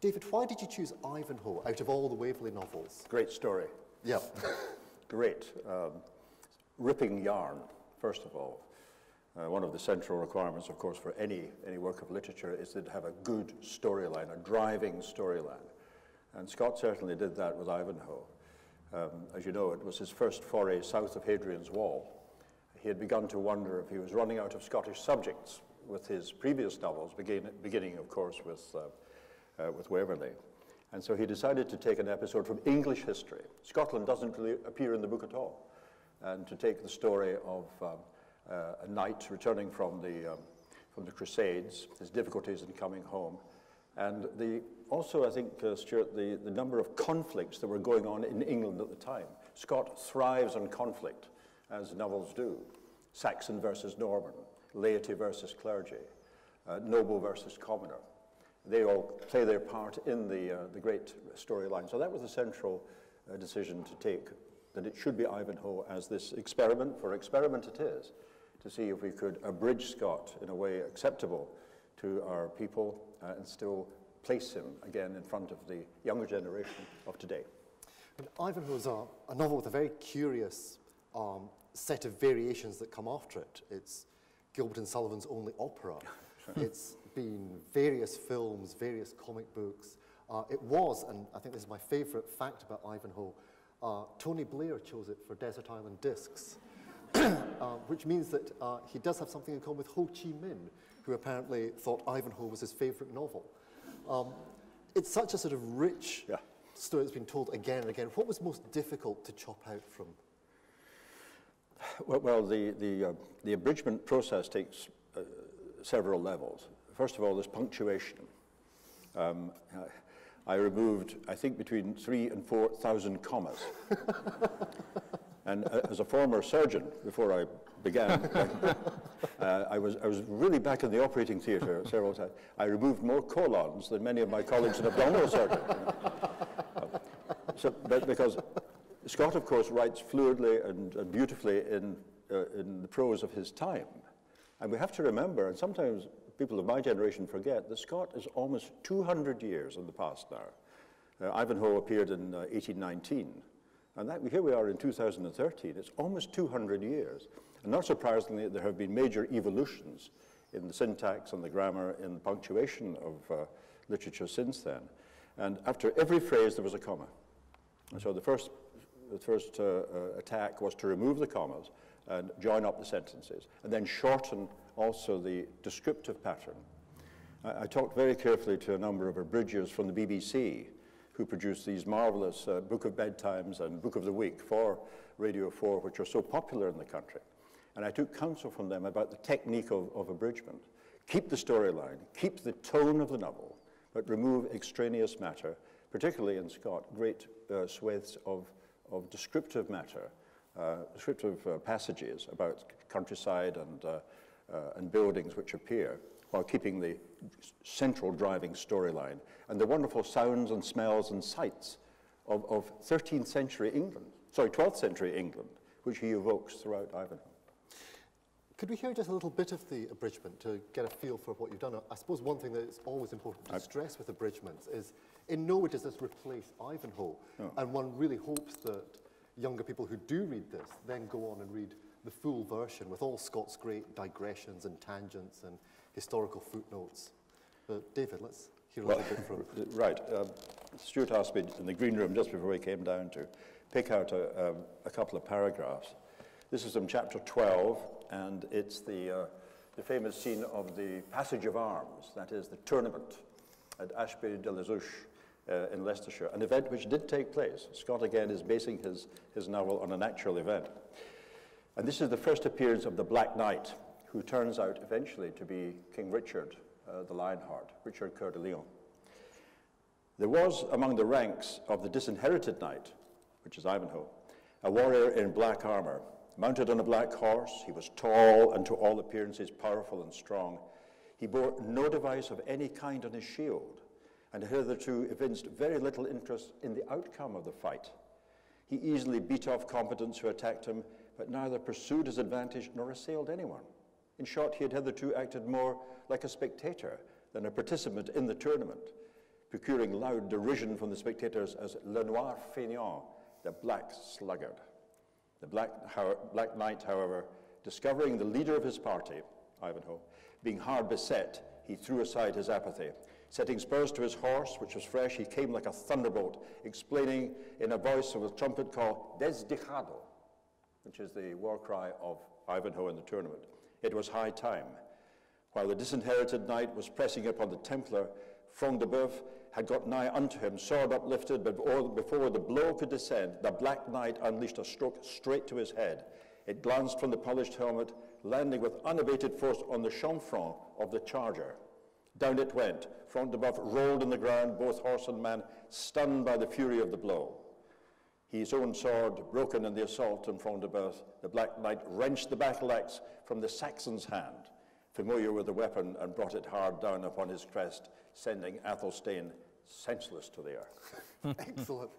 David, why did you choose Ivanhoe out of all the Waverley novels? Great story. Yeah. Great. Ripping yarn, first of all. One of the central requirements, of course, for any work of literature is to have a good storyline, a driving storyline. And Scott certainly did that with Ivanhoe. As you know, it was his first foray south of Hadrian's Wall. He had begun to wonder if he was running out of Scottish subjects with his previous novels, beginning, of course, with Waverley. And so he decided to take an episode from English history. Scotland doesn't really appear in the book at all. And to take the story of a knight returning from the Crusades, his difficulties in coming home, and also, I think, Stuart, the number of conflicts that were going on in England at the time. Scott thrives on conflict, as novels do. Saxon versus Norman, laity versus clergy, noble versus commoner. They all play their part in the great storyline. So that was a central decision to take, that it should be Ivanhoe as this experiment, for experiment it is, to see if we could abridge Scott in a way acceptable to our people and still place him again in front of the younger generation of today. And Ivanhoe is a novel with a very curious set of variations that come after it. It's Gilbert and Sullivan's only opera. It's been various films, various comic books. It was, and I think this is my favourite fact about Ivanhoe, Tony Blair chose it for Desert Island Discs, which means that he does have something in common with Ho Chi Minh, who apparently thought Ivanhoe was his favourite novel. It's such a sort of rich story that's been told again and again. What was most difficult to chop out from? Well, the abridgment process takes several levels. First of all, there's punctuation. I removed, I think, between 3,000 and 4,000 commas. And as a former surgeon, before I began, I was really back in the operating theatre several times. I removed more colons than many of my colleagues in abdominal surgery. But because Scott, of course, writes fluidly and beautifully in the prose of his time. And we have to remember, and sometimes people of my generation forget, that Scott is almost 200 years in the past now. Ivanhoe appeared in 1819. And here we are in 2013. It's almost 200 years. And not surprisingly, there have been major evolutions in the syntax and the grammar, in the punctuation of literature since then. And after every phrase, there was a comma. And so the first attack was to remove the commas and join up the sentences, and then shorten also the descriptive pattern. I talked very carefully to a number of abridgers from the BBC who produced these marvelous Book of Bedtimes and Book of the Week for Radio 4, which are so popular in the country. And I took counsel from them about the technique of abridgment. Keep the storyline, keep the tone of the novel, but remove extraneous matter, particularly in Scott, great swathes of descriptive matter, descriptive passages about countryside and buildings which appear, while keeping the central driving storyline and the wonderful sounds and smells and sights of 13th century England, sorry, 12th century England, which he evokes throughout Ivanhoe. Could we hear just a little bit of the abridgment to get a feel for what you've done? I suppose one thing that is always important to stress with abridgments is in no way does this replace Ivanhoe. No. And one really hopes that younger people who do read this then go on and read the full version with all Scott's great digressions and tangents and historical footnotes. But David, let's hear a little bit from it. Right. Stuart asked me in the green room just before we came down to pick out a couple of paragraphs. This is from chapter 12, and it's the famous scene of the Passage of Arms, that is the tournament at Ashby-de-la-Zouch in Leicestershire, an event which did take place. Scott, again, is basing his novel on an actual event. And this is the first appearance of the Black Knight, who turns out eventually to be King Richard the Lionheart, Richard Coeur de Lion. There was among the ranks of the disinherited knight, which is Ivanhoe, a warrior in black armor, mounted on a black horse. He was tall and to all appearances powerful and strong. He bore no device of any kind on his shield, and hitherto evinced very little interest in the outcome of the fight. He easily beat off combatants who attacked him, but neither pursued his advantage nor assailed anyone. In short, he had hitherto acted more like a spectator than a participant in the tournament, procuring loud derision from the spectators as Le Noir Fainéant, the Black Sluggard. The Black Knight, however, discovering the leader of his party, Ivanhoe, being hard beset, he threw aside his apathy. Setting spurs to his horse, which was fresh, he came like a thunderbolt, explaining in a voice of a trumpet call, Desdejado, which is the war cry of Ivanhoe in the tournament. It was high time. While the disinherited knight was pressing upon the Templar, Front de Boeuf had got nigh unto him, sword uplifted, but before the blow could descend, the Black Knight unleashed a stroke straight to his head. It glanced from the polished helmet, landing with unabated force on the chamfron of the charger. Down it went. Front de Boeuf rolled on the ground, both horse and man, stunned by the fury of the blow. His own sword broken in the assault on Front de Boeuf, the Black Knight wrenched the battle-axe from the Saxon's hand, familiar with the weapon, and brought it hard down upon his crest, sending Athelstane senseless to the earth. Excellent.